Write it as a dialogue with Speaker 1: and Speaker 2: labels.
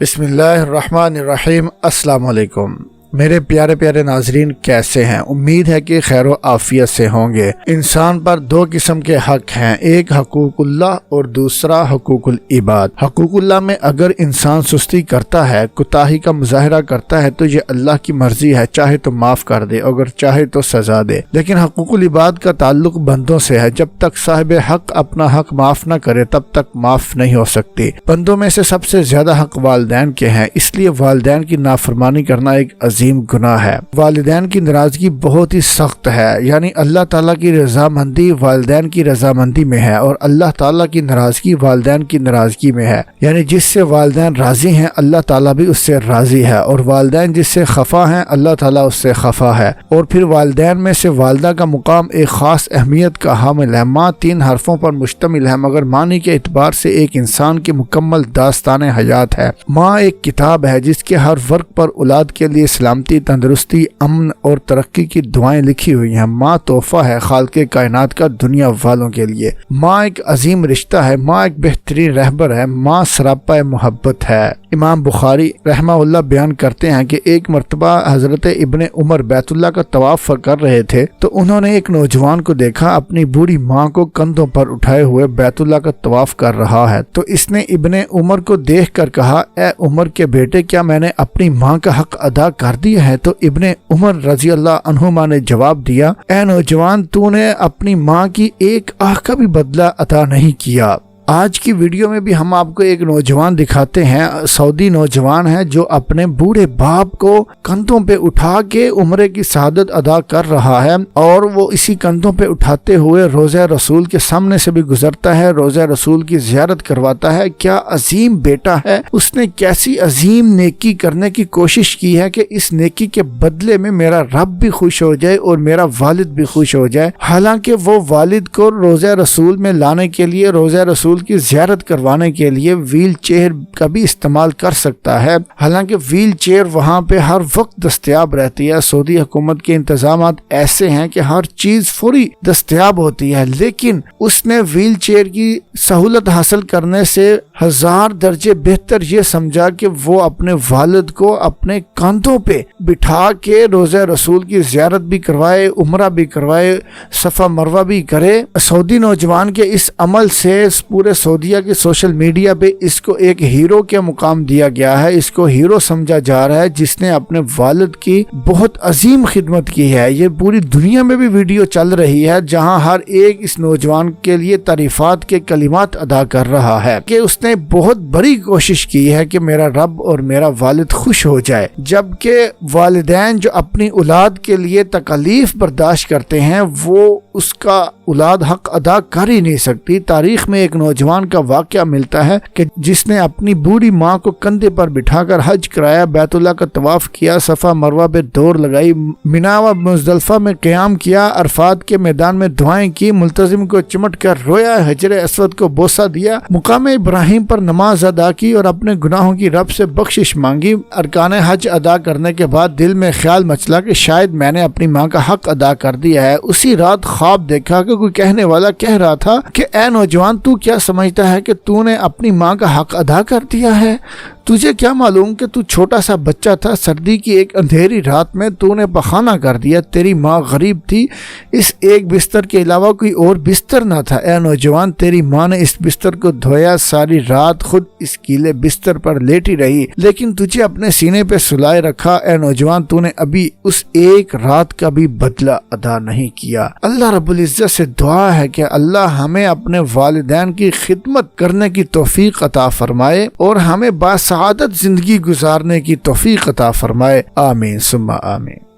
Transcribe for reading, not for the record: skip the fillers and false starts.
Speaker 1: بسم اللہ الرحمن الرحیم۔ السلام علیکم میرے پیارے پیارے ناظرین، کیسے ہیں؟ امید ہے کہ خیر و عافیت سے ہوں گے۔ انسان پر دو قسم کے حق ہیں، ایک حقوق اللہ اور دوسرا حقوق العباد۔ حقوق اللہ میں اگر انسان سستی کرتا ہے، کوتاہی کا مظاہرہ کرتا ہے تو یہ اللہ کی مرضی ہے، چاہے تو معاف کر دے، اگر چاہے تو سزا دے۔ لیکن حقوق العباد کا تعلق بندوں سے ہے، جب تک صاحب حق اپنا حق معاف نہ کرے تب تک معاف نہیں ہو سکتی۔ بندوں میں سے سب سے زیادہ حق والدین کے ہیں، اس لیے والدین کی نافرمانی کرنا ایک عظیم گناہ ہے۔ والدین کی ناراضگی بہت ہی سخت ہے، یعنی اللہ تعالیٰ کی رضامندی والدین کی رضامندی میں ہے اور اللہ تعالیٰ کی ناراضگی والدین کی ناراضگی میں ہے۔ یعنی جس سے والدین راضی ہیں اللہ تعالیٰ بھی اس سے راضی ہے، اور والدین جس سے خفا ہیں اللہ تعالیٰ اس سے خفا ہے۔ اور پھر والدین میں سے والدہ کا مقام ایک خاص اہمیت کا حامل ہے۔ ماں 3 حرفوں پر مشتمل ہے، مگر معنی کے اعتبار سے ایک انسان کی مکمل داستان حیات ہے۔ ماں ایک کتاب ہے جس کے ہر ورق پر اولاد کے لیے سلامتی، تندرستی، امن اور ترقی کی دعائیں لکھی ہوئی ہیں۔ ماں تحفہ ہے خالق کائنات کا دنیا والوں کے لیے۔ ماں ایک عظیم رشتہ ہے، ماں ایک بہترین رہبر ہے، ماں سراپا محبت ہے۔ امام بخاری رحمہ اللہ بیان کرتے ہیں کہ ایک مرتبہ حضرت ابن عمر بیت اللہ کا طواف کر رہے تھے تو انہوں نے ایک نوجوان کو دیکھا اپنی بوڑھی ماں کو کندھوں پر اٹھائے ہوئے بیت اللہ کا طواف کر رہا ہے، تو اس نے ابن عمر کو دیکھ کر کہا، اے عمر کے بیٹے، کیا میں نے اپنی ماں کا حق ادا کر دیا ہے؟ تو ابن عمر رضی اللہ عنہما نے جواب دیا، اے نوجوان، تو نے اپنی ماں کی ایک آہ کا بھی بدلہ ادا نہیں کیا۔ آج کی ویڈیو میں بھی ہم آپ کو ایک نوجوان دکھاتے ہیں، سعودی نوجوان ہے جو اپنے بوڑھے باپ کو کندھوں پہ اٹھا کے عمرے کی سعادت ادا کر رہا ہے، اور وہ اسی کندھوں پہ اٹھاتے ہوئے روزہ رسول کے سامنے سے بھی گزرتا ہے، روزہ رسول کی زیارت کرواتا ہے۔ کیا عظیم بیٹا ہے، اس نے کیسی عظیم نیکی کرنے کی کوشش کی ہے کہ اس نیکی کے بدلے میں میرا رب بھی خوش ہو جائے اور میرا والد بھی خوش ہو جائے۔ حالانکہ وہ والد کو روزہ رسول میں لانے کے لیے، روزہ رسول کی زیارت کروانے کے لیے ویل چیئر کا بھی استعمال کر سکتا ہے، حالانکہ ویل چیئر وہاں پہ ہر وقت دستیاب رہتی ہے۔ سعودی حکومت کے انتظامات ایسے ہیں کہ ہر چیز فوری دستیاب ہوتی ہے، لیکن اس نے ویل چیئر کی سہولت حاصل کرنے سے 1000 درجے بہتر یہ سمجھا کہ وہ اپنے والد کو اپنے کاندھوں پہ بٹھا کے روزہ رسول کی زیارت بھی کروائے، عمرہ بھی کروائے، صفا مروہ بھی کرے۔ سعودی نوجوان کے اس عمل سے پورے سعودیہ کے سوشل میڈیا پہ اس کو ایک ہیرو کے مقام دیا گیا ہے، اس کو ہیرو سمجھا جا رہا ہے جس نے اپنے والد کی بہت عظیم خدمت کی ہے۔ یہ پوری دنیا میں بھی ویڈیو چل رہی ہے جہاں ہر ایک اس نوجوان کے لیے تعریفات کے کلمات ادا کر رہا ہے کہ اس نے بہت بڑی کوشش کی ہے کہ میرا رب اور میرا والد خوش ہو جائے، جبکہ والدین جو اپنی اولاد کے لیے تکالیف برداشت کرتے ہیں وہ اس کا اولاد حق ادا کر ہی نہیں سکتی۔ تاریخ میں ایک نوجوان کا واقعہ ملتا ہے کہ جس نے اپنی بوڑھی ماں کو کندھے پر بٹھا کر حج کرایا، بیت اللہ کا طواف کیا، صفا مروہ پہ دوڑ لگائی، منا و مزدلفہ میں قیام کیا، عرفات کے میدان میں دعائیں کی، ملتزم کو چمٹ کر رویا، حجر اسود کو بوسہ دیا، مقام ابراہیم پر نماز ادا کی اور اپنے گناہوں کی رب سے بخشش مانگی۔ ارکان حج ادا کرنے کے بعد دل میں خیال مچلا کہ شاید میں نے اپنی ماں کا حق ادا کر دیا ہے۔ اسی رات خواب دیکھا کہ کوئی کہنے والا کہہ رہا تھا کہ اے نوجوان، تو کیا سمجھتا ہے کہ تو نے اپنی ماں کا حق ادا کر دیا ہے؟ تجھے کیا معلوم کہ تو چھوٹا سا بچہ تھا، سردی کی ایک اندھیری رات میں تو نے پخانہ کر دیا، تیری ماں غریب تھی، اس ایک بستر کے علاوہ کوئی اور بستر نہ تھا۔ اے نوجوان، تیری ماں نے اس بستر کو دھویا، ساری رات خود اس گیلے بستر پر لیٹی رہی، لیکن تجھے اپنے سینے پہ سلائے رکھا۔ اے نوجوان، تو نے ابھی اس ایک رات کا بھی بدلہ ادا نہیں کیا۔ اللہ رب العزت سے دعا ہے کہ اللہ ہمیں اپنے والدین کی خدمت کرنے کی توفیق عطا فرمائے اور ہمیں سعادت زندگی گزارنے کی توفیق عطا فرمائے۔ آمین ثم آمین۔